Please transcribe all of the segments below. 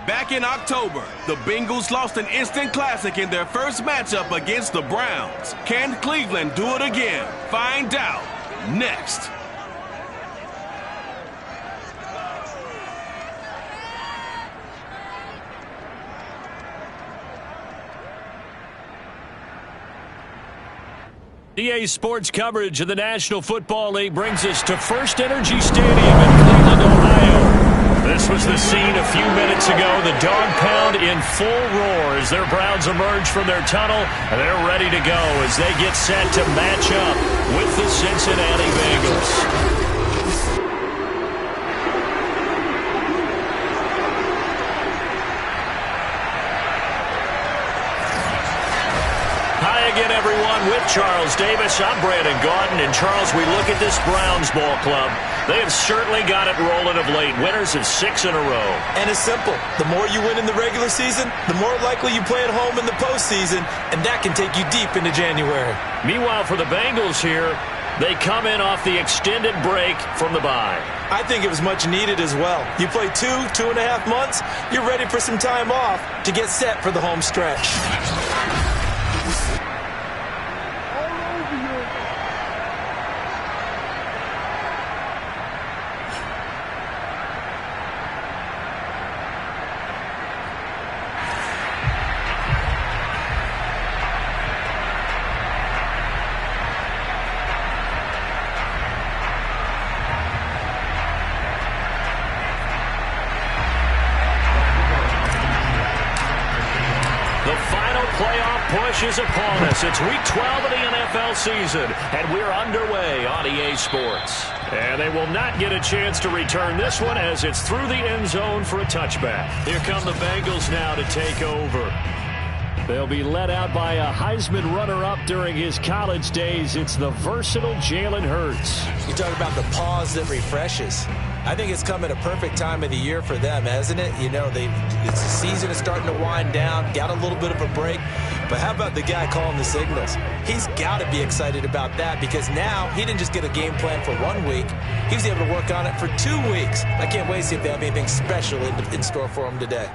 Back in October, the Bengals lost an instant classic in their first matchup against the Browns. Can Cleveland do it again? Find out next. EA Sports coverage of the National Football League brings us to First Energy Stadium in Cleveland, Ohio. This was the scene a few minutes ago. The Dawgpound in full roar as their Browns emerge from their tunnel, and they're ready to go as they get set to match up with the Cincinnati Bengals. Again, everyone, with Charles Davis. I'm Brandon Gaudin. And, Charles, we look at this Browns ball club. They have certainly got it rolling of late. Winners of 6 in a row. And it's simple. The more you win in the regular season, the more likely you play at home in the postseason, and that can take you deep into January. Meanwhile, for the Bengals here, they come in off the extended break from the bye. I think it was much needed as well. You play 2.5 months, you're ready for some time off to get set for the home stretch. Is upon us. It's week 12 of the NFL season, and we're underway on EA Sports. And they will not get a chance to return this one as it's through the end zone for a touchback. Here come the Bengals now to take over. They'll be led out by a Heisman runner-up during his college days. It's the versatile Jalen Hurts. You talk about the pause that refreshes. I think it's come at a perfect time of the year for them, hasn't it? You know, the season is starting to wind down, got a little bit of a break. But how about the guy calling the signals? He's got to be excited about that because now he didn't just get a game plan for 1 week. He was able to work on it for 2 weeks. I can't wait to see if they have anything special in store for him today.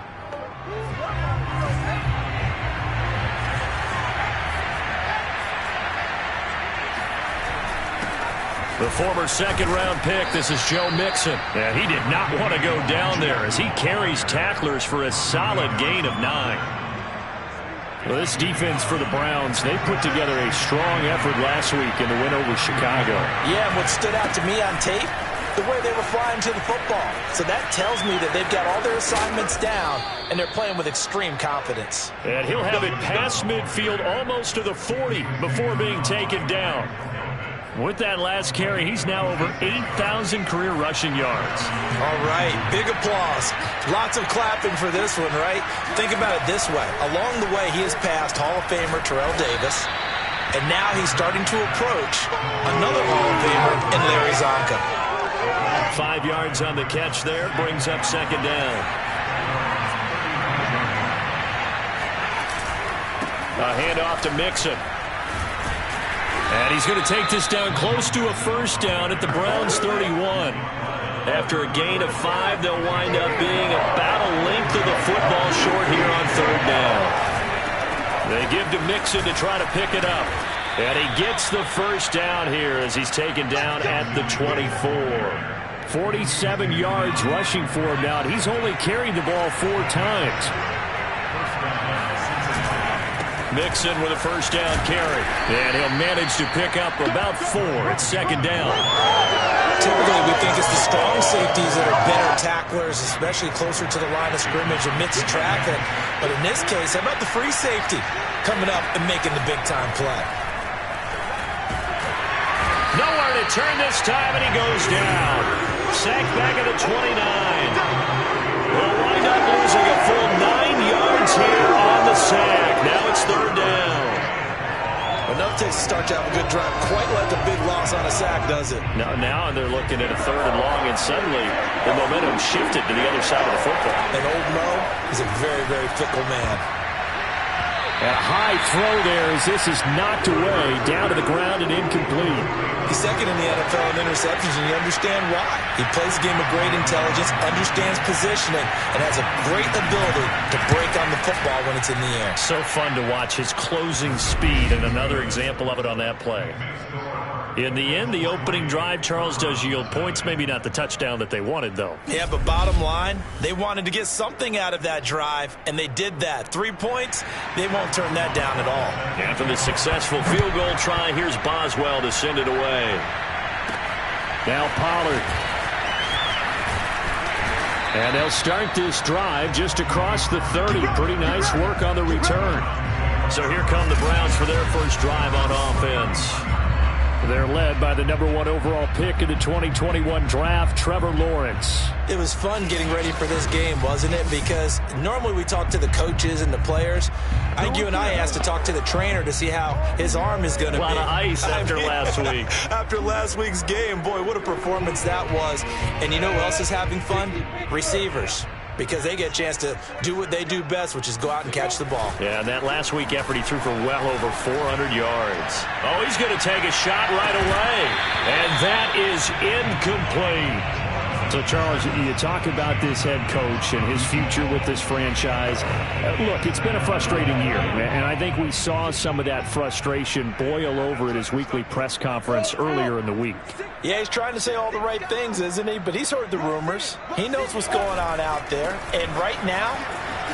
The former second-round pick, this is Joe Mixon. And he did not want to go down there as he carries tacklers for a solid gain of 9. Well, this defense for the Browns, they put together a strong effort last week in the win over Chicago. Yeah, and what stood out to me on tape, the way they were flying to the football. So that tells me that they've got all their assignments down, and they're playing with extreme confidence. And he'll have it past midfield almost to the 40 before being taken down. With that last carry, he's now over 8,000 career rushing yards. All right, big applause. Lots of clapping for this one, right? Think about it this way. Along the way, he has passed Hall of Famer Terrell Davis, and now he's starting to approach another Hall of Famer in Larry Zonka. 5 yards on the catch there, brings up second down. A handoff to Mixon. And he's going to take this down close to a first down at the Browns' 31. After a gain of 5, they'll wind up being about a length of the football short here on third down. They give to Mixon to try to pick it up. And he gets the first down here as he's taken down at the 24. 47 yards rushing for him now. He's only carried the ball 4 times. Mixon with a first down carry. And he'll manage to pick up about 4 at second down. Typically, we think it's the strong safeties that are better tacklers, especially closer to the line of scrimmage amidst traffic. But in this case, how about the free safety coming up and making the big-time play? Nowhere to turn this time, and he goes down. Sacked back at the 29. We'll wind up losing a full 9 yards here on the sack. Now it's third down. Enough takes to start to have a good drive. Quite like a big loss on a sack, does it? Now they're looking at a third and long, and suddenly the momentum shifted to the other side of the football. And old Mo is a very, very fickle man. And a high throw there as this is knocked away, down to the ground and incomplete. He's second in the NFL in interceptions, and you understand why. He plays a game of great intelligence, understands positioning, and has a great ability to break on the football when it's in the air. So fun to watch his closing speed, and another example of it on that play. In the end, the opening drive, Charles, does yield points. Maybe not the touchdown that they wanted, though. Yeah, but bottom line, they wanted to get something out of that drive, and they did that. 3 points, they won't turn that down at all. After the successful field goal try, here's Boswell to send it away. Now Pollard. And they'll start this drive just across the 30. Pretty nice work on the return. So here come the Browns for their first drive on offense. They're led by the #1 overall pick in the 2021 draft, Trevor Lawrence. It was fun getting ready for this game, wasn't it? Because normally we talk to the coaches and the players. I think you and I asked to talk to the trainer to see how his arm is going to be. A lot of ice after last week. After last week's game, boy, what a performance that was. And you know who else is having fun? Receivers. Because they get a chance to do what they do best, which is go out and catch the ball. Yeah, and that last week effort, he threw for well over 400 yards. Oh, he's going to take a shot right away. And that is incomplete. So, Charles, you talk about this head coach and his future with this franchise. Look, it's been a frustrating year, and I think we saw some of that frustration boil over at his weekly press conference earlier in the week. Yeah, he's trying to say all the right things, isn't he? But he's heard the rumors. He knows what's going on out there. And right now,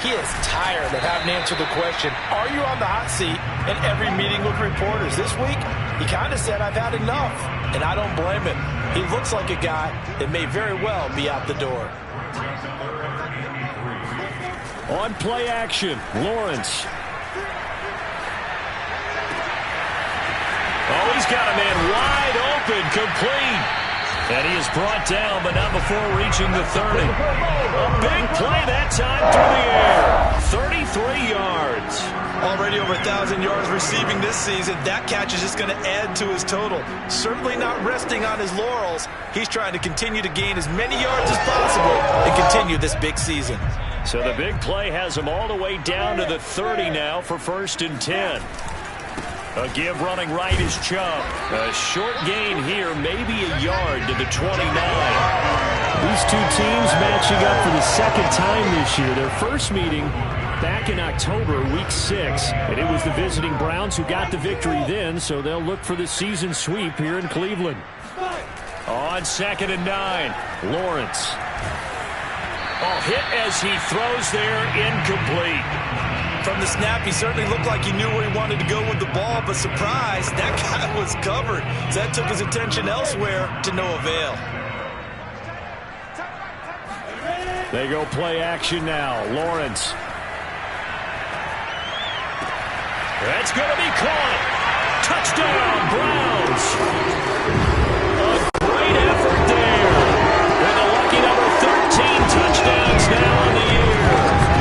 he is tired of having to answer the question, are you on the hot seat in every meeting with reporters? This week, he kind of said, I've had enough. And I don't blame him. He looks like a guy that may very well be out the door. On play action, Lawrence. Oh, he's got a man wide open, complete. And he is brought down, but not before reaching the 30. A big play that time through the air. 33 yards. Already over 1,000 yards receiving this season. That catch is just going to add to his total. Certainly not resting on his laurels. He's trying to continue to gain as many yards as possible and continue this big season. So the big play has him all the way down to the 30 now for 1st and 10. A give running right is Chubb. A short gain here, maybe a yard to the 29. These two teams matching up for the second time this year. Their first meeting back in October, week 6. And it was the visiting Browns who got the victory then, so they'll look for the season sweep here in Cleveland. On 2nd and 9, Lawrence. Oh, hit as he throws there, incomplete. From the snap, he certainly looked like he knew where he wanted to go with the ball, but surprise, that guy was covered. So that took his attention elsewhere to no avail. They go play action now. Lawrence. That's going to be caught. Touchdown, Browns. A great effort there. With a lucky number 13 touchdowns now on the year.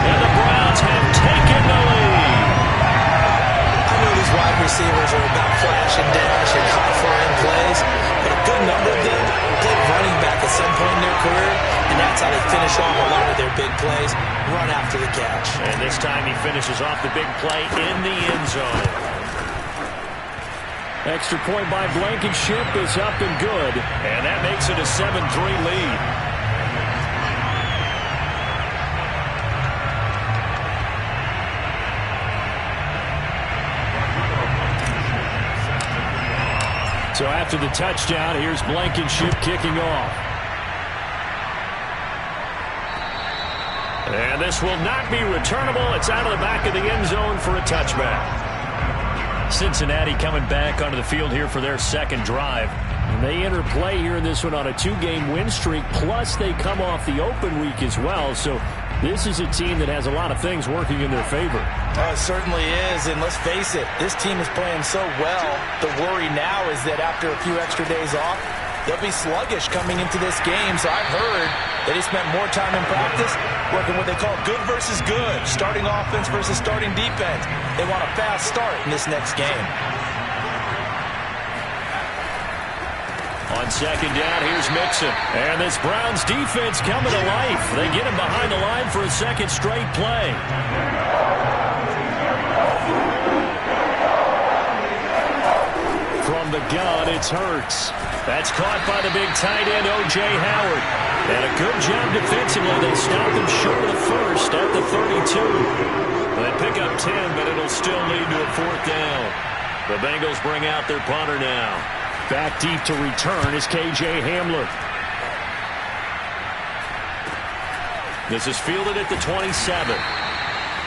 And the Browns have taken the lead. I know these wide receivers are about flash and dash and high-flying plays, but a good number of them played running back at some point in their career, and that's how they finish off a lot of their big plays, run after the catch. And this time he finishes off the big play in the end zone. Extra point by Blankenship is up and good, and that makes it a 7-3 lead. So after the touchdown, here's Blankenship kicking off. And this will not be returnable. It's out of the back of the end zone for a touchback. Cincinnati coming back onto the field here for their second drive. And they enter play here in this one on a 2-game win streak, plus they come off the open week as well. So this is a team that has a lot of things working in their favor. It certainly is, and let's face it, this team is playing so well. The worry now is that after a few extra days off, they'll be sluggish coming into this game. So I've heard that they spent more time in practice working what they call good versus good, starting offense versus starting defense. They want a fast start in this next game. On 2nd down, here's Mixon. And this Browns defense coming to life. They get him behind the line for a second straight play. From the gun, it's Hurts. That's caught by the big tight end, O.J. Howard. And a good job defensively. They stop him short of the first at the 32. They pick up 10, but it'll still lead to a 4th down. The Bengals bring out their punter now. Back deep to return is K.J. Hamler. This is fielded at the 27.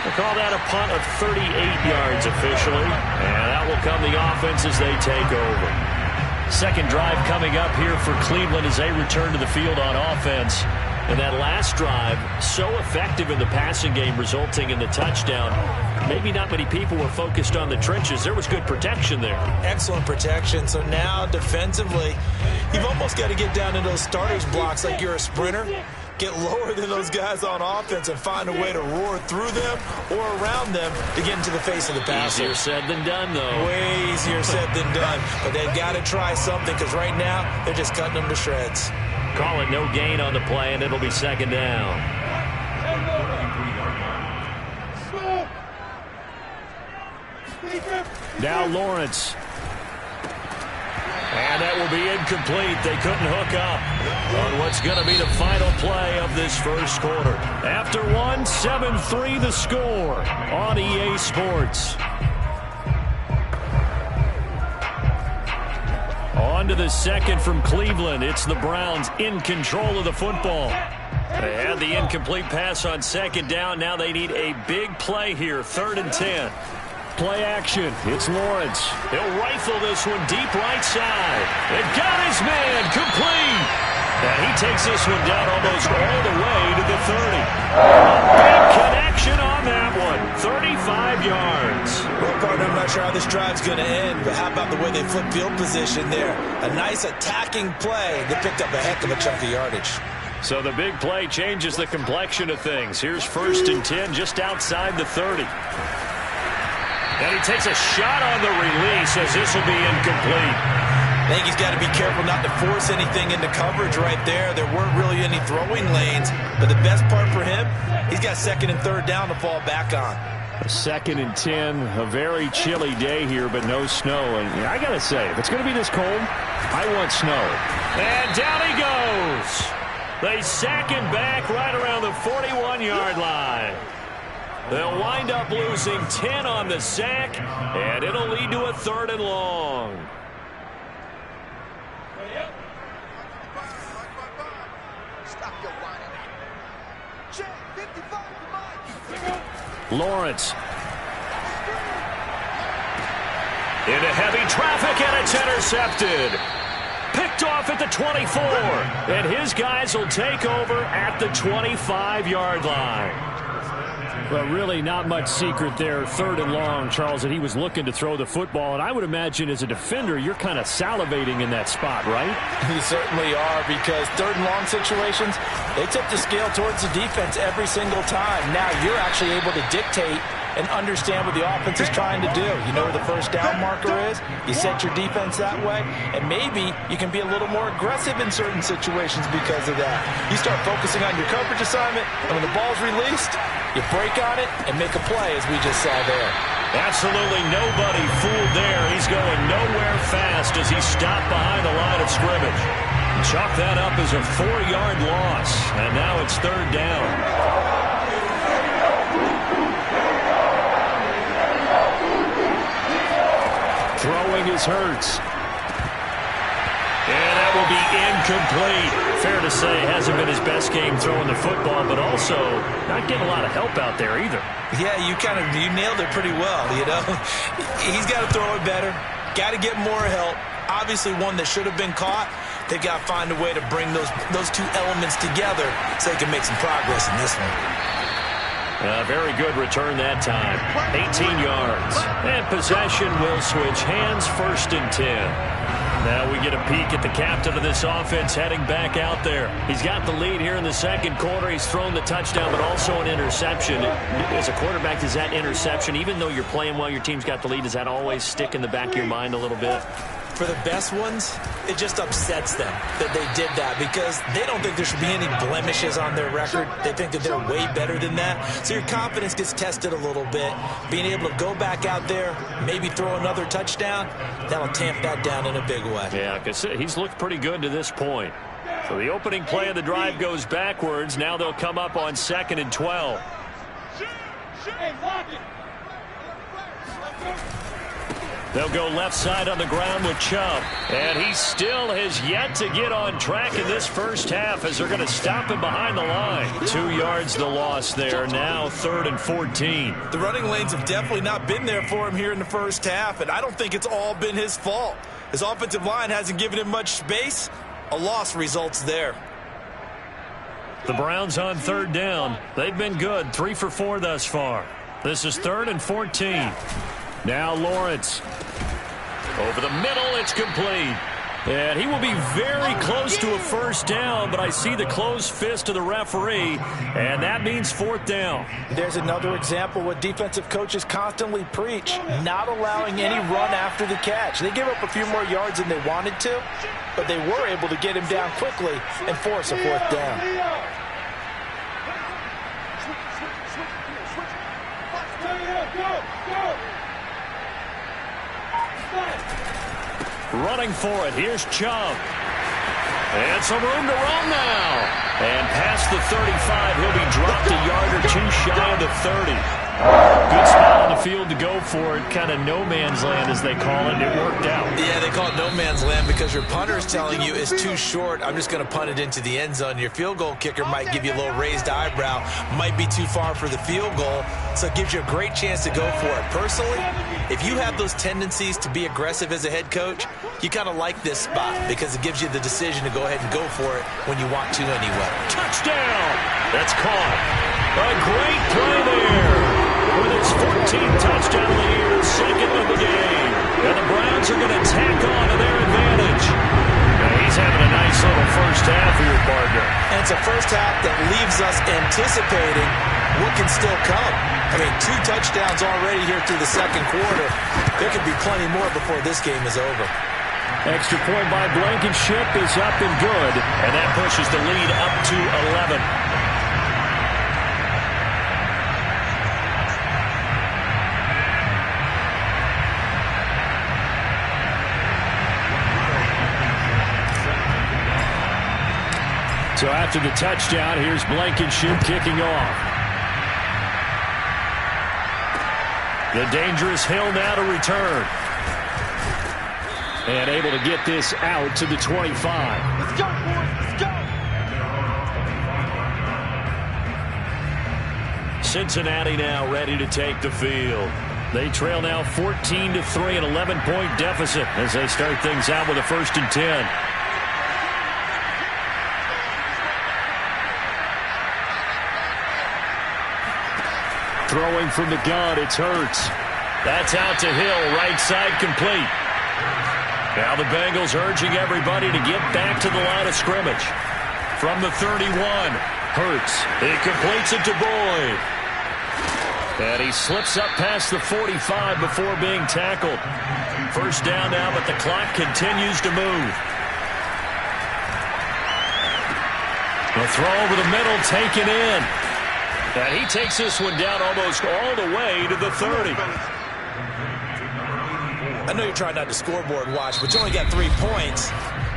We'll call that a punt of 38 yards officially. And out will come the offense as they take over. Second drive coming up here for Cleveland as they return to the field on offense. And that last drive, so effective in the passing game, resulting in the touchdown. Maybe not many people were focused on the trenches. There was good protection there. Excellent protection. So now defensively, you've almost got to get down into those starters blocks like you're a sprinter. Get lower than those guys on offense and find a way to roar through them or around them to get into the face of the passer. Easier said than done, though. Way easier said than done. But they've got to try something because right now they're just cutting them to shreds. Call it no gain on the play, and it'll be 2nd down. Now Lawrence. And that will be incomplete. They couldn't hook up on what's going to be the final play of this first quarter. After one, 7-3 the score on EA Sports. On to the second from Cleveland. It's the Browns in control of the football. They had the incomplete pass on 2nd down. Now they need a big play here, 3rd and 10. Play action. It's Lawrence. He'll rifle this one deep right side. And got his man complete. And he takes this one down almost all the way to the 30. Big connection on that one. 35 yards. Well, partner, I'm not sure how this drive's going to end, but how about the way they flip field position there? A nice attacking play. They picked up a heck of a chunk of yardage. So the big play changes the complexion of things. Here's 1st and 10 just outside the 30. And he takes a shot on the release as this will be incomplete. I think he's got to be careful not to force anything into coverage right there. There weren't really any throwing lanes. But the best part for him, he's got 2nd and 3rd down to fall back on. A 2nd and 10, a very chilly day here, but no snow. And I got to say, if it's going to be this cold, I want snow. And down he goes. They sack him back right around the 41-yard line. They'll wind up losing 10 on the sack, and it'll lead to a 3rd and long. Lawrence. Into heavy traffic, and it's intercepted. Picked off at the 24, and his guys will take over at the 25-yard line. Well, really not much secret there. 3rd and long, Charles, that he was looking to throw the football. And I would imagine as a defender, you're kind of salivating in that spot, right? You certainly are, because 3rd and long situations, they tip the scale towards the defense every single time. Now you're actually able to dictate and understand what the offense is trying to do. You know where the 1st down marker is. You set your defense that way, and maybe you can be a little more aggressive in certain situations because of that. You start focusing on your coverage assignment, and when the ball's released, you break on it and make a play, as we just saw there. Absolutely nobody fooled there. He's going nowhere fast as he's stopped behind the line of scrimmage. Chalk that up as a 4-yard loss, and now it's 3rd down. Throwing is Hurts. And that will be incomplete. Fair to say, hasn't been his best game throwing the football, but also not getting a lot of help out there either. Yeah, you nailed it pretty well, you know. He's got to throw it better. Got to get more help. Obviously one that should have been caught. They've got to find a way to bring those two elements together so they can make some progress in this one. Very good return that time. 18 yards. And possession will switch hands, 1st and 10. Now we get a peek at the captain of this offense heading back out there. He's got the lead here in the 2nd quarter. He's thrown the touchdown, but also an interception. As a quarterback, does that interception, even though you're playing well, your team's got the lead, does that always stick in the back of your mind a little bit? For the best ones, it just upsets them that they did that because they don't think there should be any blemishes on their record. They think that they're way better than that. So your confidence gets tested a little bit. Being able to go back out there, maybe throw another touchdown, that'll tamp that down in a big way. Yeah, because he's looked pretty good to this point. So the opening play of the drive goes backwards. Now they'll come up on 2nd and 12. They'll go left side on the ground with Chubb. And he still has yet to get on track in this first half as they're going to stop him behind the line. 2 yards the loss there. Now 3rd and 14. The running lanes have definitely not been there for him here in the first half, and I don't think it's all been his fault. His offensive line hasn't given him much space. A loss results there. The Browns on 3rd down. They've been good. 3 for 4 thus far. This is 3rd and 14. Now Lawrence. Over the middle, it's complete. And he will be very close to a first down, but I see the closed fist of the referee, and that means 4th down. There's another example what defensive coaches constantly preach, not allowing any run after the catch. They gave up a few more yards than they wanted to, but they were able to get him down quickly and force a 4th down. Running for it, here's Chubb. And some room to run now. And past the 35, he'll be dropped a yard or 2 shy of the 30. Good spot on the field to go for it. Kind of no man's land, as they call it, and it worked out. Yeah, they call it no man's land because your punter is telling you it's too short. I'm just going to punt it into the end zone. Your field goal kicker might give you a little raised eyebrow. Might be too far for the field goal, so it gives you a great chance to go for it. Personally, if you have those tendencies to be aggressive as a head coach, you kind of like this spot because it gives you the decision to go ahead and go for it when you want to anyway. Touchdown! That's caught. A great play there. With his 14th touchdown of the year, 2nd of the game. And the Browns are going to tack on to their advantage. And he's having a nice little first half here, partner. And it's a first half that leaves us anticipating what can still come. I mean, 2 touchdowns already here through the second quarter. There could be plenty more before this game is over. Extra point by Blankenship is up and good. And that pushes the lead up to 11. So after the touchdown, here's Blankenship kicking off. The dangerous Hill now to return. And able to get this out to the 25. Let's go, boys. Let's go. Cincinnati now ready to take the field. They trail now 14-3, an 11-point deficit as they start things out with a 1st and 10. Throwing from the gun, it's Hurts. That's out to Hill, right side complete. Now the Bengals urging everybody to get back to the line of scrimmage. From the 31, Hurts. He completes it to Boyd. And he slips up past the 45 before being tackled. First down now, but the clock continues to move. The throw over the middle, taken in. And he takes this one down almost all the way to the 30. I know you're trying not to scoreboard watch, but you only got 3 points.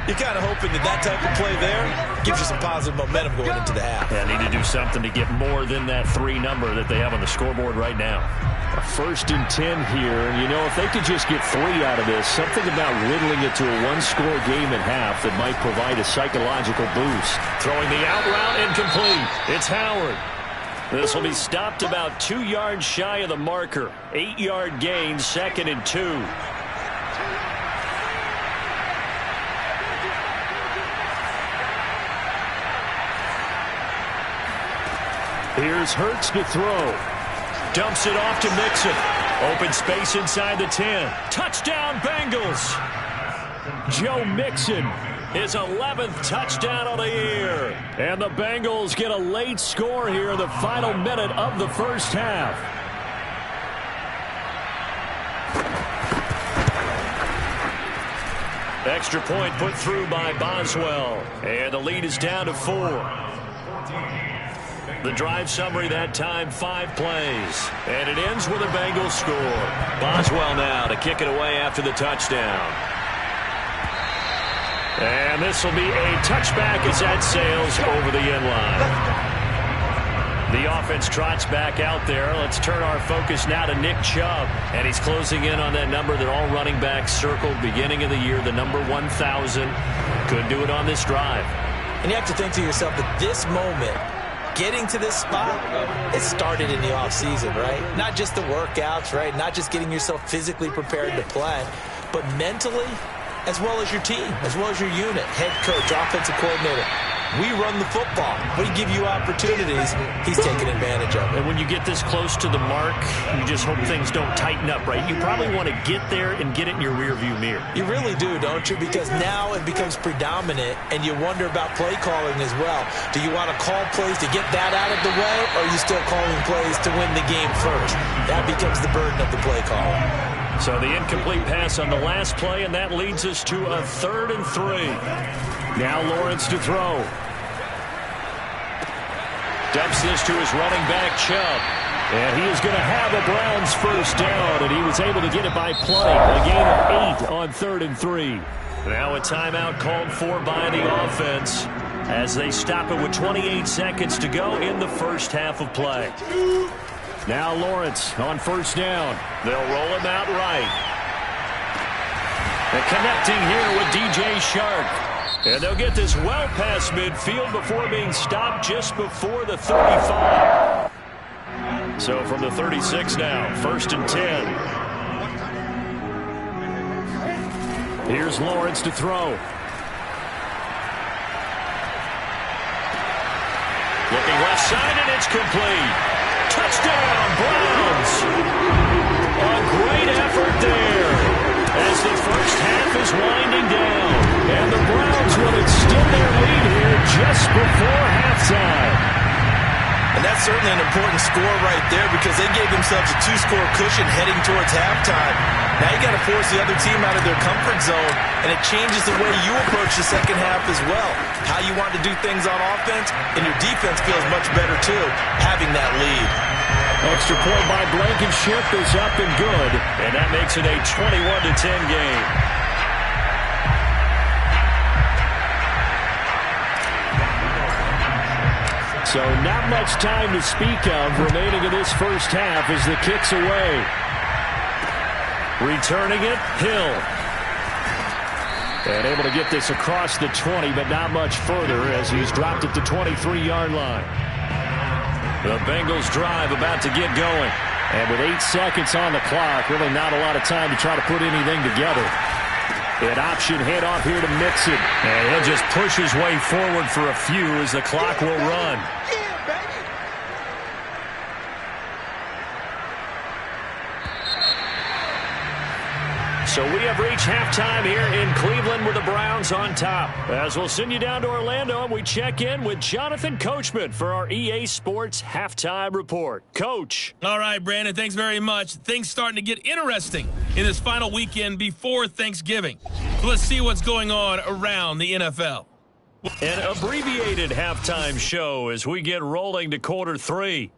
You're kind of hoping that that type of play there gives you some positive momentum going into the half. Yeah, need to do something to get more than that 3 number that they have on the scoreboard right now. A 1st and 10 here. You know, if they could just get 3 out of this, something about whittling it to a 1-score game at half that might provide a psychological boost. Throwing the out route incomplete. It's Howard. This will be stopped about 2 yards shy of the marker. 8-yard gain, 2nd and 2. Here's Hurts to throw. Dumps it off to Mixon. Open space inside the 10. Touchdown, Bengals. Joe Mixon. His 11th touchdown of the year. And the Bengals get a late score here in the final minute of the first half. Extra point put through by Boswell. And the lead is down to 4. The drive summary that time, 5 plays. And it ends with a Bengals score. Boswell now to kick it away after the touchdown. And this will be a touchback as that sails over the end line. The offense trots back out there. Let's turn our focus now to Nick Chubb. And he's closing in on that number that all running backs circled beginning of the year, the number 1,000. Could do it on this drive. And you have to think to yourself that this moment, getting to this spot, it started in the offseason, right? Not just the workouts, right? Not just getting yourself physically prepared to play, but mentally, as well as your team, as well as your unit, head coach, offensive coordinator. We run the football. We give you opportunities. He's taking advantage of it. And when you get this close to the mark, you just hope things don't tighten up, right? You probably want to get there and get it in your rearview mirror. You really do, don't you? Because now it becomes predominant, and you wonder about play calling as well. Do you want to call plays to get that out of the way, or are you still calling plays to win the game first? That becomes the burden of the play call. So the incomplete pass on the last play, and that leads us to a 3rd and 3. Now Lawrence to throw. Dumps this to his running back, Chubb. And he is going to have a Browns first down, and he was able to get it by play. A gain of 8 on 3rd and 3. Now a timeout called for by the offense as they stop it with 28 seconds to go in the first half of play. Now Lawrence on first down. They'll roll him out right. And connecting here with DJ Shark. And they'll get this well past midfield before being stopped just before the 35. So from the 36 now, 1st and 10. Here's Lawrence to throw. Looking left side, and it's complete. Touchdown, Browns! A great effort there as the first half is winding down. And the Browns will extend their lead here just before halftime. And that's certainly an important score right there because they gave themselves a 2-score cushion heading towards halftime. Now you got to force the other team out of their comfort zone, and it changes the way you approach the second half as well. How you want to do things on offense, and your defense feels much better too, having that lead. Extra point by Blankenship is up and good, and that makes it a 21-10 game. So not much time to speak of remaining in this first half as the kick's away. Returning it, Hill. And able to get this across the 20, but not much further as he's dropped it to 23-yard line. The Bengals drive about to get going. And with 8 seconds on the clock, really not a lot of time to try to put anything together. An option handoff here to Mixon. And he'll just push his way forward for a few as the clock will run. So we have reached halftime here in Cleveland with the Browns on top. As we'll send you down to Orlando, and we check in with Jonathan Coachman for our EA Sports Halftime Report. Coach. All right, Brandon, thanks very much. Things starting to get interesting in this final weekend before Thanksgiving. So let's see what's going on around the NFL. An abbreviated halftime show as we get rolling to quarter 3.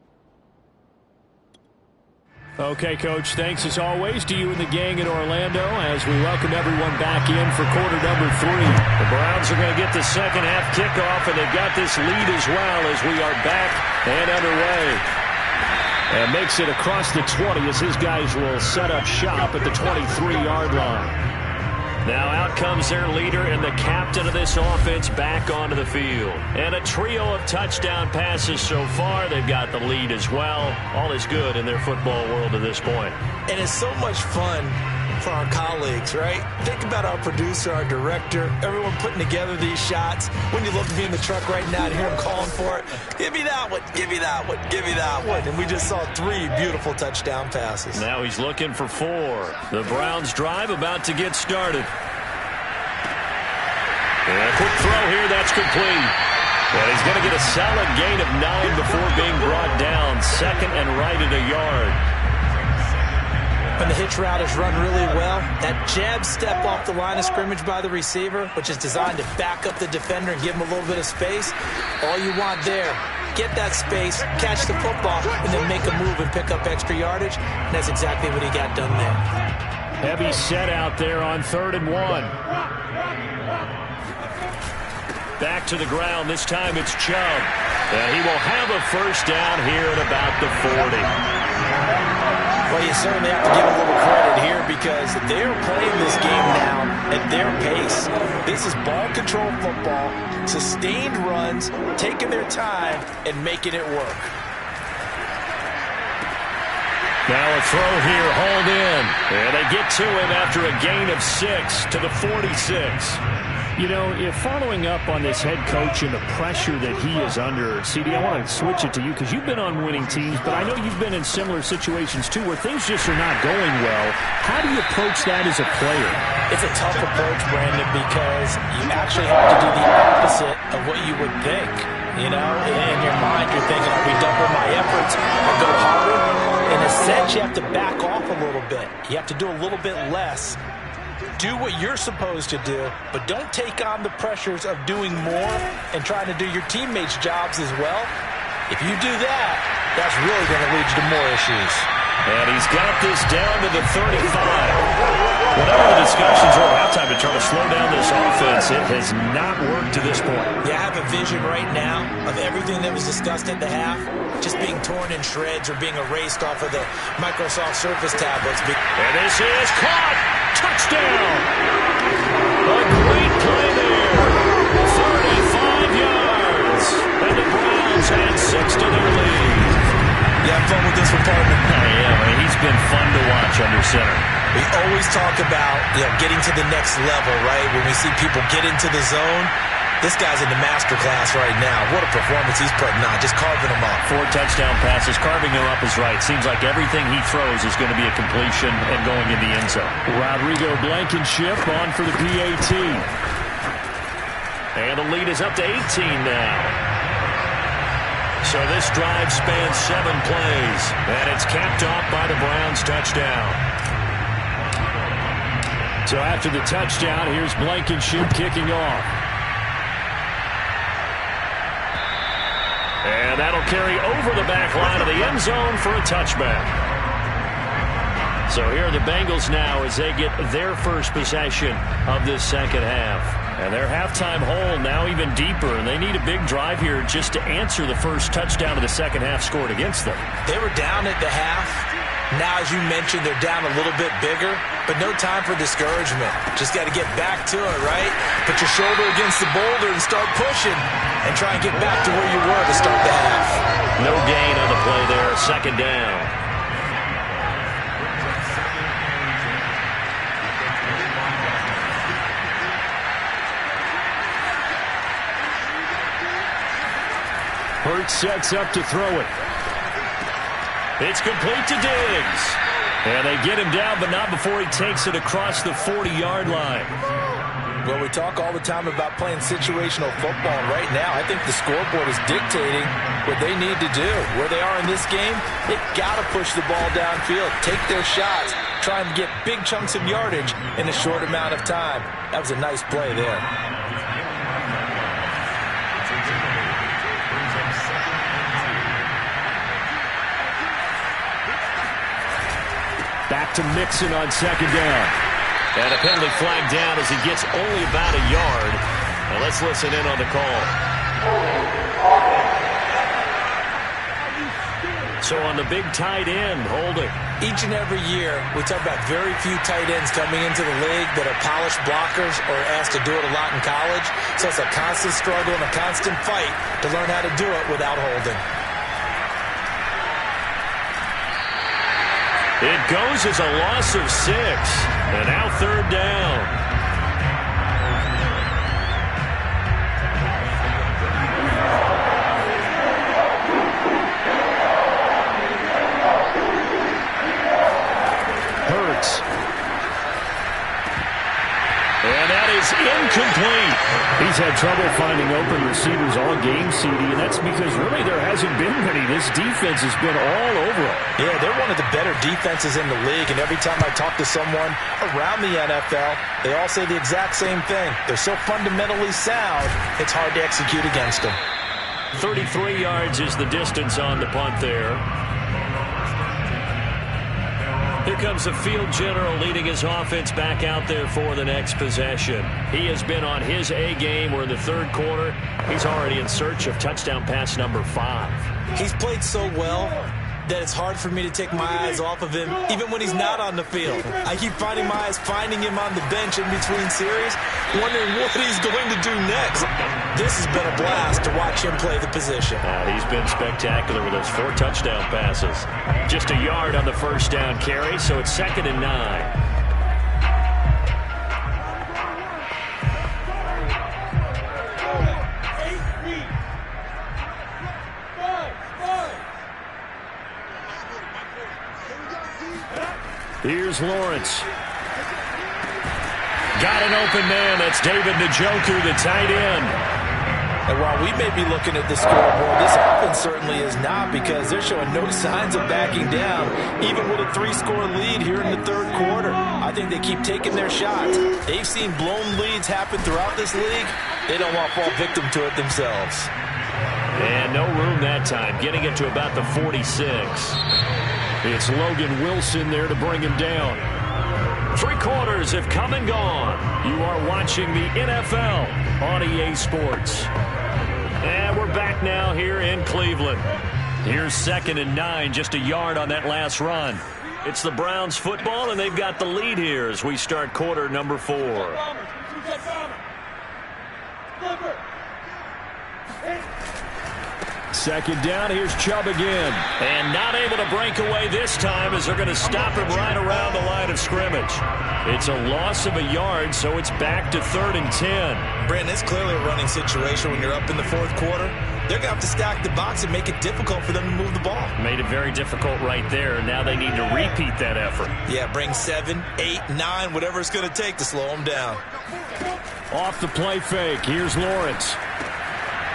Okay, Coach, thanks as always to you and the gang in Orlando as we welcome everyone back in for quarter number 3. The Browns are going to get the second half kickoff, and they've got this lead as well as we are back and underway. And makes it across the 20 as his guys will set up shop at the 23-yard line. Now out comes their leader and the captain of this offense back onto the field. And a trio of touchdown passes so far. They've got the lead as well. All is good in their football world at this point. And it's so much fun for our colleagues, right? Think about our producer, our director, everyone putting together these shots. When you look at me in the truck right now and hear him calling for it, give me that one, give me that one, give me that one. And we just saw 3 beautiful touchdown passes. Now he's looking for 4. The Browns drive about to get started. And a quick throw here, that's complete. And he's going to get a solid gain of 9 before being brought down. 2nd and right at a yard. when the hitch route is run really well. That jab step off the line of scrimmage by the receiver, which is designed to back up the defender and give him a little bit of space. All you want there, get that space, catch the football, and then make a move and pick up extra yardage. And that's exactly what he got done there. Heavy set out there on 3rd and 1. Back to the ground. This time it's Chubb. And he will have a first down here at about the 40. Well, you certainly have to give a little credit here because they're playing this game now at their pace. This is ball control football, sustained runs, taking their time and making it work. Now a throw here, hauled in. And they get to him after a gain of 6 to the 46. You know, if following up on this head coach and the pressure that he is under, CD, I want to switch it to you because you've been on winning teams, but I know you've been in similar situations too where things just are not going well. How do you approach that as a player? It's a tough approach, Brandon, because you actually have to do the opposite of what you would think. You know, in your mind, you're thinking, I redouble my efforts and go harder. In a sense, you have to back off a little bit. You have to do a little bit less. Do what you're supposed to do, but don't take on the pressures of doing more and trying to do your teammates' jobs as well. If you do that, that's really going to lead you to more issues. And he's got this down to the 35. Whatever the discussions were at halftime to try to slow down this offense, it has not worked to this point. Yeah, I have a vision right now of everything that was discussed at the half just being torn in shreds or being erased off of the Microsoft Surface tablets. And this is caught. Touchdown. A great play there. 35 yards. And the Browns add 6 to their lead. You have fun with this one, partner? Yeah, he's been fun to watch under center. We always talk about, getting to the next level, right? When we see people get into the zone, this guy's in the master class right now. What a performance he's putting on, just carving them up. 4 touchdown passes, carving them up is right. Seems like everything he throws is going to be a completion and going in the end zone. Rodrigo Blankenship on for the PAT. And the lead is up to 18 now. So this drive spans 7 plays, and it's capped off by the Browns' touchdown. So after the touchdown, here's Blankenship kicking off. And that'll carry over the back line of the end zone for a touchback. So here are the Bengals now as they get their first possession of this second half. And their halftime hole now even deeper, and they need a big drive here just to answer the first touchdown of the second half scored against them. They were down at the half. Now, as you mentioned, they're down a little bit bigger, but no time for discouragement. Just got to get back to it, right? Put your shoulder against the boulder and start pushing and try and get back to where you were to start the half. No gain on the play there, second down. Hurts sets up to throw it. It's complete to Diggs. And they get him down, but not before he takes it across the 40-yard line. Well, we talk all the time about playing situational football. And right now, I think the scoreboard is dictating what they need to do. Where they are in this game, they got to push the ball downfield, take their shots, try and get big chunks of yardage in a short amount of time. That was a nice play there. Back to Mixon on second down. And a penalty flag down as he gets only about a yard. Now let's listen in on the call. So on the big tight end, holding. Each and every year, we talk about very few tight ends coming into the league that are polished blockers or asked to do it a lot in college. So it's a constant struggle and a constant fight to learn how to do it without holding. It goes as a loss of 6. And now third down. Hurts. And that is incomplete. He's had trouble finding open receivers all game, CD, and that's because really there hasn't been many. This defense has been all over him. Yeah, they're one of the better better defenses in the league, and every time I talk to someone around the NFL, they all say the exact same thing. They're so fundamentally sound, it's hard to execute against them. 33 yards is the distance on the punt there. Here comes the field general leading his offense back out there for the next possession. He has been on his A game. We're in the third quarter. He's already in search of touchdown pass number 5. He's played so well that it's hard for me to take my eyes off of him, even when he's not on the field. I keep finding my eyes finding him on the bench in between series, wondering what he's going to do next. This has been a blast to watch him play the position. He's been spectacular with those 4 touchdown passes. Just a yard on the first down carry, so it's 2nd and 9. Here's Lawrence. Got an open man. That's David Njoku, the tight end. And while we may be looking at the scoreboard, this offense certainly is not, because they're showing no signs of backing down, even with a 3-score lead here in the third quarter. I think they keep taking their shots. They've seen blown leads happen throughout this league. They don't want to fall victim to it themselves. And no room that time, getting it to about the 46. It's Logan Wilson there to bring him down. 3 quarters have come and gone. You are watching the NFL on EA Sports. And we're back now here in Cleveland. Here's 2nd and 9, just a yard on that last run. It's the Browns football, and they've got the lead here as we start quarter number 4. Second down, here's Chubb again. And not able to break away this time as they're going to stop him right around the line of scrimmage. It's a loss of a yard, so it's back to 3rd and 10. Brandon, it's clearly a running situation when you're up in the fourth quarter. They're going to have to stack the box and make it difficult for them to move the ball. Made it very difficult right there. Now they need to repeat that effort. Yeah, bring 7, 8, 9, whatever it's going to take to slow them down. Off the play fake, here's Lawrence.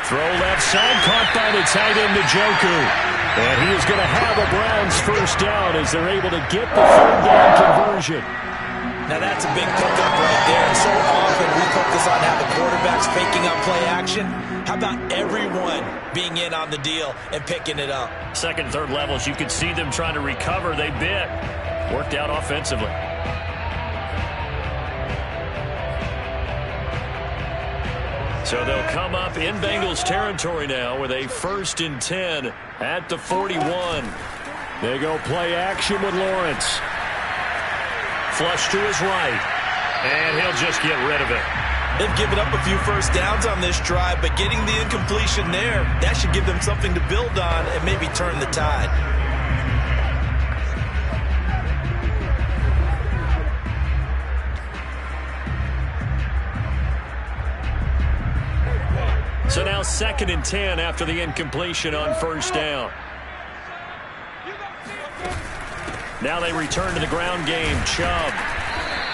Throw left side, caught by the tight end Njoku. And he is going to have a Browns first down as they're able to get the 3rd down conversion. Now that's a big pickup right there. And so often we focus on how the quarterback's faking up play action. How about everyone being in on the deal and picking it up? Second, third levels, you could see them trying to recover. They bit. Worked out offensively. So they'll come up in Bengals territory now with a 1st and 10 at the 41. They go play action with Lawrence. Flush to his right. And he'll just get rid of it. They've given up a few first downs on this drive, but getting the incompletion there, that should give them something to build on and maybe turn the tide. So now 2nd and 10 after the incompletion on first down. Now they return to the ground game. Chubb.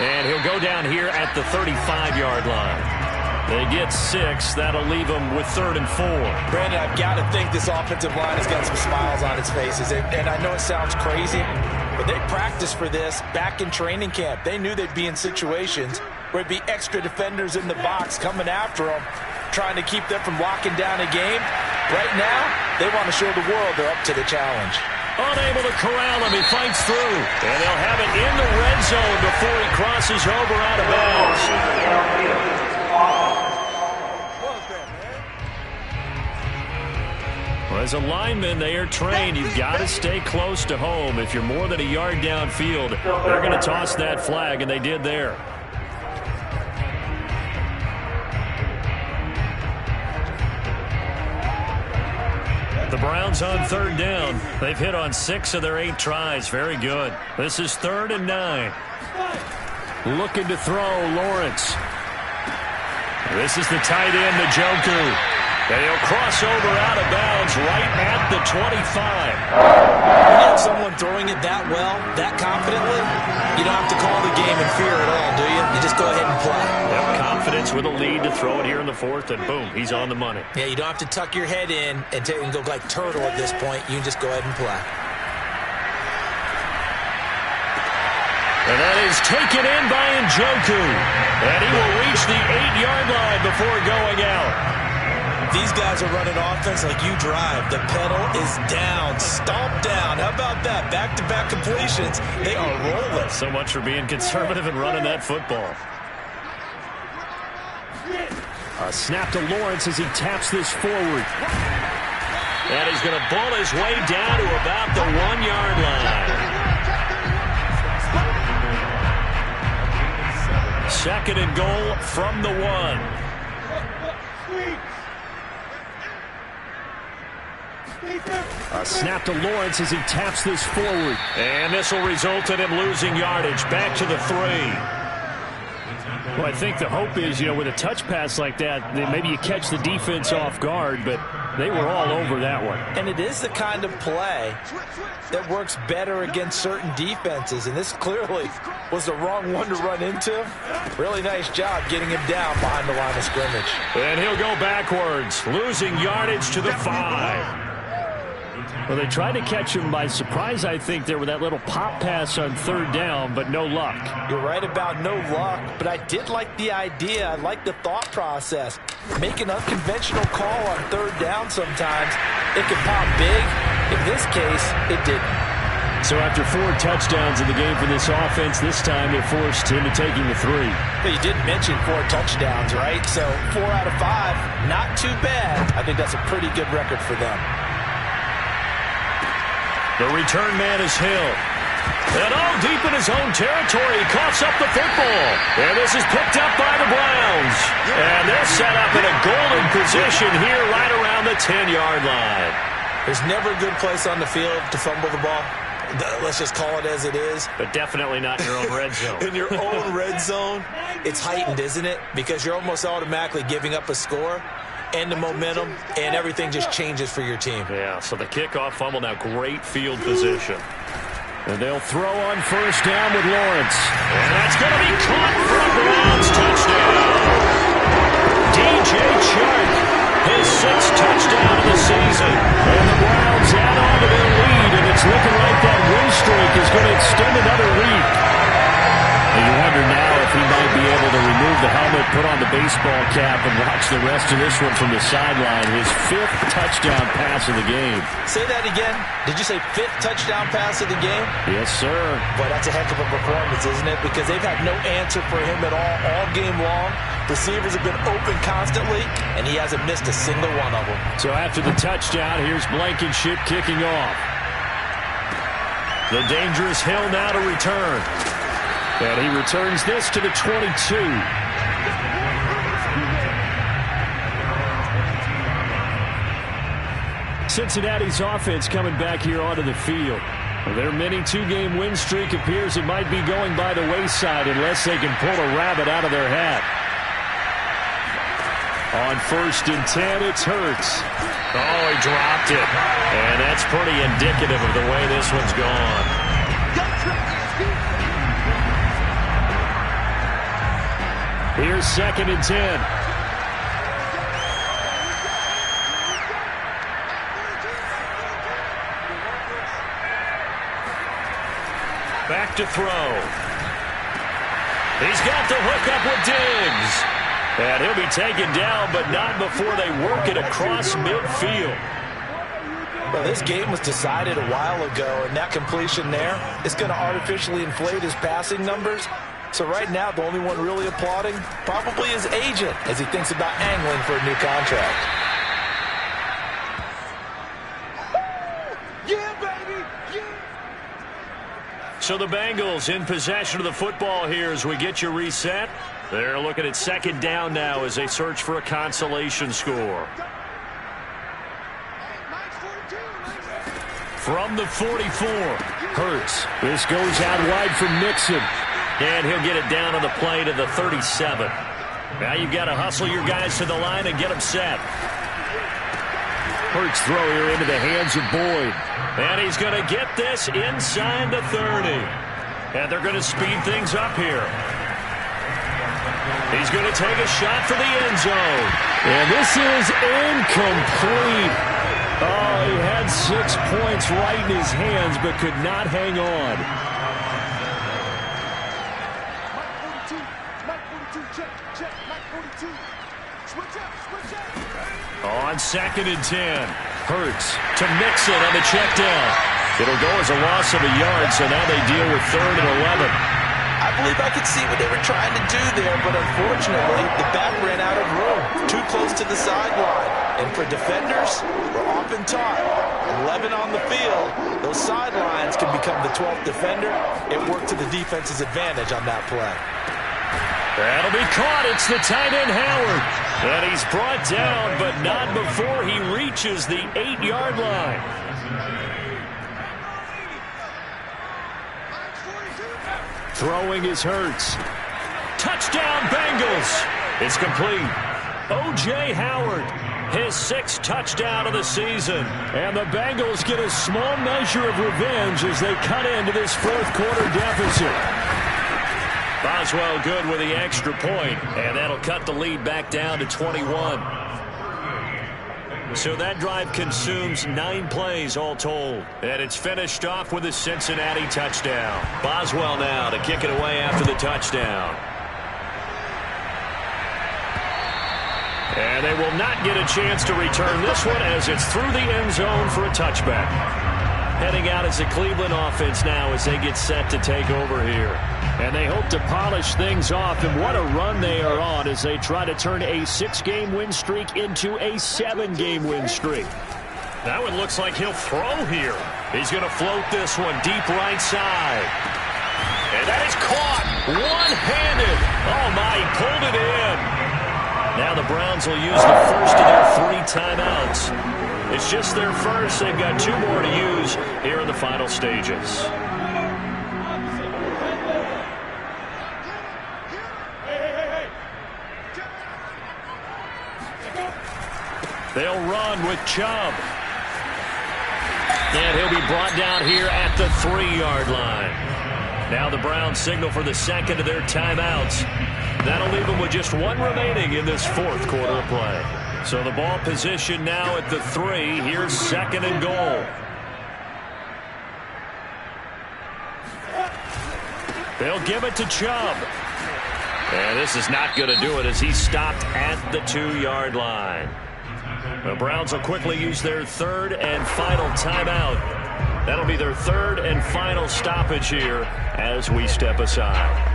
And he'll go down here at the 35-yard line. They get 6. That'll leave them with 3rd and 4. Brandon, I've got to think this offensive line has got some smiles on its faces. And I know it sounds crazy, but they practiced for this back in training camp. They knew they'd be in situations where it'd be extra defenders in the box coming after them, trying to keep them from locking down a game. Right now, they want to show the world they're up to the challenge. Unable to corral him. He fights through. And they'll have it in the red zone before he crosses over out of bounds. Well, as a lineman, they are trained. You've got to stay close to home. If you're more than a yard downfield, they're going to toss that flag, and they did there. The Browns on 3rd down. They've hit on 6 of their 8 tries. Very good. This is 3rd and 9. Looking to throw, Lawrence. This is the tight end, Njoku. And he'll cross over out of bounds right at the 25. When you have someone throwing it that well, that confidently, you don't have to call the game in fear at all, do you? You just go ahead and play. Have confidence with a lead to throw it here in the 4th, and boom, he's on the money. Yeah, you don't have to tuck your head in and go like turtle at this point. You can just go ahead and play. And that is taken in by Njoku. And he will reach the 8-yard line before going out. These guys are running offense like you drive. The pedal is down, stomp down. How about that? Back-to-back completions. They are rolling. So much for being conservative and running that football. A snap to Lawrence as he taps this forward. And he's going to ball his way down to about the 1-yard line. Second and goal from the 1. A snap to Lawrence as he taps this forward. And this will result in him losing yardage. Back to the 3. Well, I think the hope is, with a touch pass like that, maybe you catch the defense off guard, but they were all over that one. And it is the kind of play that works better against certain defenses, and this clearly was the wrong one to run into. Really nice job getting him down behind the line of scrimmage. And he'll go backwards, losing yardage to the 5. Well, they tried to catch him by surprise, I think, there with that little pop pass on 3rd down, but no luck. You're right about no luck, but I did like the idea. I like the thought process. Make an unconventional call on 3rd down sometimes. It can pop big. In this case, it didn't. So after 4 touchdowns in the game for this offense, this time it forced him to taking the 3. But you did mention 4 touchdowns, right? So 4 out of 5, not too bad. I think that's a pretty good record for them. The return man is Hill. And all deep in his own territory, he coughs up the football. And this is picked up by the Browns. And they're set up in a golden position here right around the 10-yard line. There's never a good place on the field to fumble the ball. Let's just call it as it is. But definitely not in your own red zone. In your own red zone, it's heightened, isn't it? Because you're almost automatically giving up a score and the momentum, and everything just changes for your team. Yeah, so the kickoff fumble, now great field position. And they'll throw on 1st down with Lawrence. And that's going to be caught for a Browns touchdown. DJ Chark, his 6th touchdown of the season. And the Browns add on to their lead, and it's looking like that win streak is going to extend another week. And you wonder now if he might be able to remove the helmet, put on the baseball cap, and watch the rest of this one from the sideline. His 5th touchdown pass of the game. Say that again. Did you say 5th touchdown pass of the game? Yes, sir. Boy, that's a heck of a performance, isn't it? Because they've had no answer for him at all game long. Receivers have been open constantly, and he hasn't missed a single one of them. So after the touchdown, here's Blankenship kicking off. The dangerous Hill now to return. And he returns this to the 22. Cincinnati's offense coming back here onto the field. Their mini 2-game win streak appears it might be going by the wayside unless they can pull a rabbit out of their hat. On 1st and 10, it's Hurts. Oh, he dropped it. And that's pretty indicative of the way this one's gone. Here's 2nd and 10. Back to throw. He's got the hook up with Diggs. And he'll be taken down, but not before they work it across midfield. Well, this game was decided a while ago, and that completion there is going to artificially inflate his passing numbers. So right now, the only one really applauding probably his agent as he thinks about angling for a new contract. Yeah, baby! Yeah! So the Bengals in possession of the football here as we get you reset. They're looking at 2nd down now as they search for a consolation score. From the 44, Hurts. This goes out wide from Mixon. and he'll get it down on the play to the 37. Now you've got to hustle your guys to the line and get them set. Hurts throw here into the hands of Boyd. And he's going to get this inside the 30. And they're going to speed things up here. He's going to take a shot for the end zone. And this is incomplete. Oh, he had 6 points right in his hands, but could not hang on. On 2nd and 10. Hurts to mix it on the check down. It'll go as a loss of a yard, so now they deal with 3rd and 11. I believe I could see what they were trying to do there, but unfortunately, the back ran out of room. Too close to the sideline. And for defenders, we're often taught, 11 on the field, those sidelines can become the 12th defender. It worked to the defense's advantage on that play. That'll be caught. It's the tight end, Howard. And he's brought down, but not before he reaches the 8-yard line. Throwing is Hurts. Touchdown, Bengals. It's complete. O.J. Howard, his 6th touchdown of the season. And the Bengals get a small measure of revenge as they cut into this 4th quarter deficit. Boswell good with the extra point, and that'll cut the lead back down to 21. So that drive consumes 9 plays all told. And it's finished off with a Cincinnati touchdown. Boswell now to kick it away after the touchdown. And they will not get a chance to return this one as it's through the end zone for a touchback. Heading out as the Cleveland offense now as they get set to take over here. And they hope to polish things off, and what a run they are on as they try to turn a 6-game win streak into a 7-game win streak. That one looks like he'll throw here. He's going to float this one deep right side. And that is caught one-handed. Oh, my, he pulled it in. Now the Browns will use the first of their 3 timeouts. It's just their first. They've got 2 more to use here in the final stages. They'll run with Chubb. And he'll be brought down here at the 3-yard line. Now the Browns signal for the 2nd of their timeouts. That'll leave them with just 1 remaining in this 4th quarter of play. So the ball position now at the 3. Here's 2nd and goal. They'll give it to Chubb. And this is not going to do it as he's stopped at the 2-yard line. The Browns will quickly use their 3rd and final timeout. That'll be their 3rd and final stoppage here as we step aside.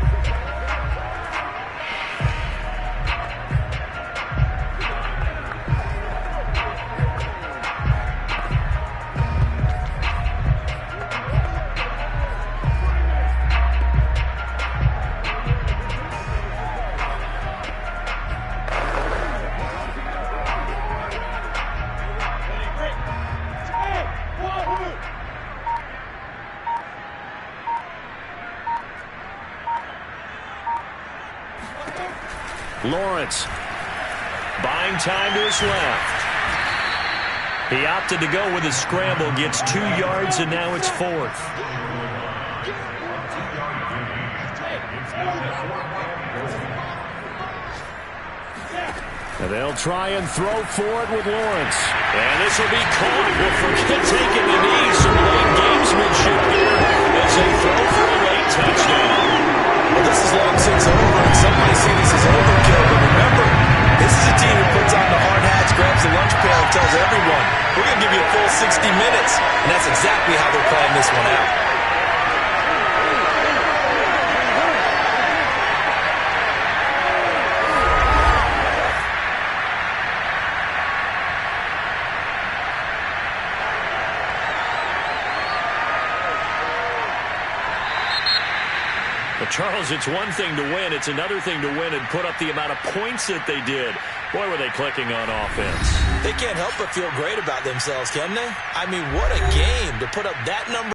Lawrence buying time to his left. He opted to go with a scramble, gets 2 yards, and now it's 4th. And they'll try and throw for it with Lawrence. And this will be caught. We'll forget taking the knee. Some late gamesmanship here as they throw for a late touchdown. Well, this is long since over, and some might see this as overkill, but remember, this is a team who puts on the hard hats, grabs the lunch pail, and tells everyone, we're going to give you a full 60 minutes, and that's exactly how they're playing this one out. But Charles, it's one thing to win. It's another thing to win and put up the amount of points that they did. Boy, were they clicking on offense. They can't help but feel great about themselves, can they? I mean, what a game to put up that number.